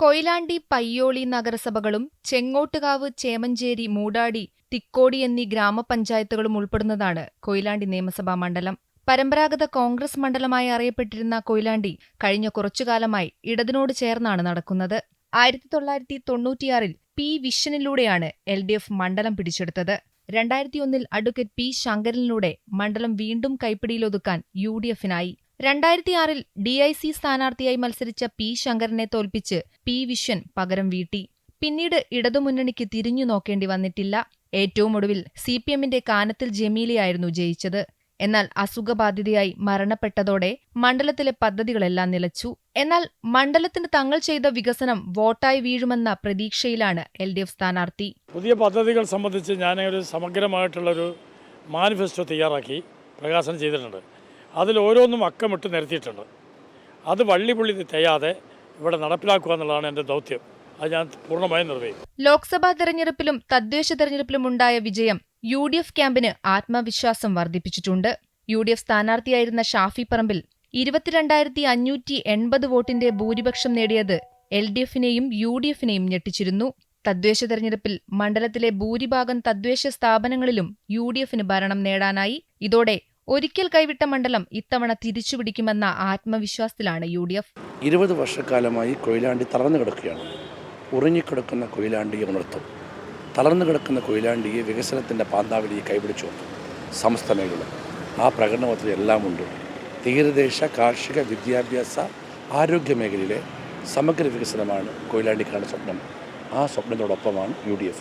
കൊയിലാണ്ടി, പയ്യോളി നഗരസഭകളും ചെങ്ങോട്ടുകാവ്, ചേമഞ്ചേരി, മൂടാടി, തിക്കോടി എന്നീ ഗ്രാമപഞ്ചായത്തുകളും ഉൾപ്പെടുന്നതാണ് കൊയിലാണ്ടി നിയമസഭാ മണ്ഡലം. പരമ്പരാഗത കോൺഗ്രസ് മണ്ഡലമായി അറിയപ്പെട്ടിരുന്ന കൊയിലാണ്ടി കഴിഞ്ഞ കുറച്ചുകാലമായി ഇടതിനോട് ചേർന്നാണ് നടക്കുന്നത്. 1996 പി. വിഷനിലൂടെയാണ് LDF മണ്ഡലം പിടിച്ചെടുത്തത്. 2001 അഡ്വക്കേറ്റ് പി. ശങ്കരനിലൂടെ മണ്ഡലം വീണ്ടും കൈപ്പിടിയിലൊതുക്കാൻ UDF-നായി. 2006 DIC സ്ഥാനാർത്ഥിയായി മത്സരിച്ച പി. ശങ്കരനെ തോൽപ്പിച്ച് പി. വിശ്വൻ പകരം വീട്ടി. പിന്നീട് ഇടതുമുന്നണിക്ക് തിരിഞ്ഞു നോക്കേണ്ടി വന്നിട്ടില്ല. ഏറ്റവും ഒടുവിൽ CPM-ന്റെ കാനത്തിൽ ജമീലയായിരുന്നു ജയിച്ചത്. എന്നാൽ അസുഖബാധിതയായി മരണപ്പെട്ടതോടെ മണ്ഡലത്തിലെ പദ്ധതികളെല്ലാം നിലച്ചു. എന്നാൽ മണ്ഡലത്തിന് തങ്ങൾ ചെയ്ത വികസനം വോട്ടായി വീഴുമെന്ന പ്രതീക്ഷയിലാണ് LDF സ്ഥാനാർത്ഥി. പുതിയ പദ്ധതികൾ സംബന്ധിച്ച് ഞാനൊരു സമഗ്രമായിട്ടുള്ളൊരു മാനിഫെസ്റ്റോ തയ്യാറാക്കി പ്രകാശനം ചെയ്തിട്ടുണ്ട്. അതിൽ ഓരോന്നും അക്കമിട്ട് നിരത്തിയിട്ടുണ്ട്. അത് വള്ളിപുള്ളി തെയ്യാതെ ഇവിടെ നടപ്പിലാക്കുക എന്നുള്ളതാണ് എൻ്റെ ദൗത്യം. അത് ഞാൻ പൂർണ്ണമായും നിർവഹിക്കും. ലോക്സഭാ തെരഞ്ഞെടുപ്പിലും തദ്ദേശ തെരഞ്ഞെടുപ്പിലും ഉണ്ടായ വിജയം UDF ക്യാമ്പിന് ആത്മവിശ്വാസം വർദ്ധിപ്പിച്ചിട്ടുണ്ട്. UDF സ്ഥാനാർത്ഥിയായിരുന്ന ഷാഫി പറമ്പിൽ 22,580 വോട്ടിന്റെ ഭൂരിപക്ഷം നേടിയത് LDF-നെയും UDF-നെയും ഞെട്ടിച്ചിരുന്നു. തദ്ദേശ തെരഞ്ഞെടുപ്പിൽ മണ്ഡലത്തിലെ ഭൂരിഭാഗം തദ്ദേശ സ്ഥാപനങ്ങളിലും UDF-ന് ഭരണം നേടാനായി. ഇതോടെ ഒരിക്കൽ കൈവിട്ട മണ്ഡലം ഇത്തവണ തിരിച്ചുപിടിക്കുമെന്ന ആത്മവിശ്വാസത്തിലാണ് UDF. 20 വർഷക്കാലമായി കൊയിലാണ്ടി തളർന്നു കിടക്കുകയാണ്. ഉറങ്ങിക്കിടക്കുന്ന കൊയിലാണ്ടിയെ ഉണർത്തും. തളർന്നു കിടക്കുന്ന കൊയിലാണ്ടിയെ വികസനത്തിൻ്റെ പാന്താവലിയെ കൈപിടിച്ചു വന്നു. സമസ്ത മേഖല ആ പ്രകടനത്തിൽ എല്ലാം ഉണ്ട്. തീരദേശ, കാർഷിക, വിദ്യാഭ്യാസ, ആരോഗ്യ മേഖലയിലെ സമഗ്ര വികസനമാണ് കൊയിലാണ്ടിക്കാരുടെ സ്വപ്നം. ആ സ്വപ്നത്തോടൊപ്പമാണ് UDF.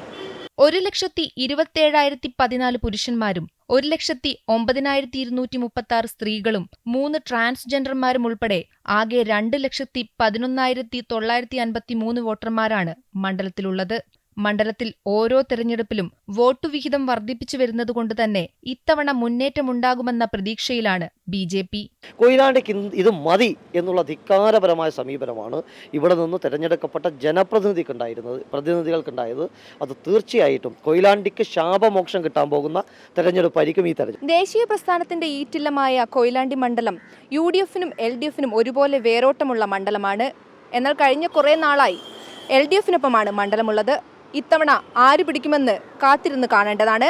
1,27,014 പുരുഷന്മാരും 1,09,236 സ്ത്രീകളും 3 ട്രാൻസ്ജെൻഡർമാരും ഉൾപ്പെടെ ആകെ 2,11,953 വോട്ടർമാരാണ് മണ്ഡലത്തിലുള്ളത്. മണ്ഡലത്തിൽ ഓരോ തെരഞ്ഞെടുപ്പിലും വോട്ടുവിഹിതം വർദ്ധിപ്പിച്ചു വരുന്നതുകൊണ്ട് തന്നെ ഇത്തവണ മുന്നേറ്റമുണ്ടാകുമെന്ന പ്രതീക്ഷയിലാണ് BJP. കൊയിലാണ്ടിക്ക് ഇത് മതി എന്നുള്ള ധിക്കാരപരമായ സമീപനമാണ് ഇവിടെ നിന്ന് തെരഞ്ഞെടുക്കപ്പെട്ട പ്രതിനിധികൾക്കുണ്ടായത്. അത് തീർച്ചയായിട്ടും കൊയിലാണ്ടിക്ക് ശാപമോക്ഷം കിട്ടാൻ പോകുന്ന തെരഞ്ഞെടുപ്പായിരിക്കും ഈ തെരഞ്ഞെടുപ്പ്. ദേശീയ പ്രസ്ഥാനത്തിന്റെ ഈറ്റില്ലമായ കൊയിലാണ്ടി മണ്ഡലം UDF-നും LDF-നും ഒരുപോലെ വേരോട്ടമുള്ള മണ്ഡലമാണ്. എന്നാൽ കഴിഞ്ഞ കുറേ നാളായി LDF-നൊപ്പമാണ് മണ്ഡലമുള്ളത്. ഇത്തവണ ആര് പിടിക്കുമെന്ന് കാത്തിരുന്ന് കാണേണ്ടതാണ്.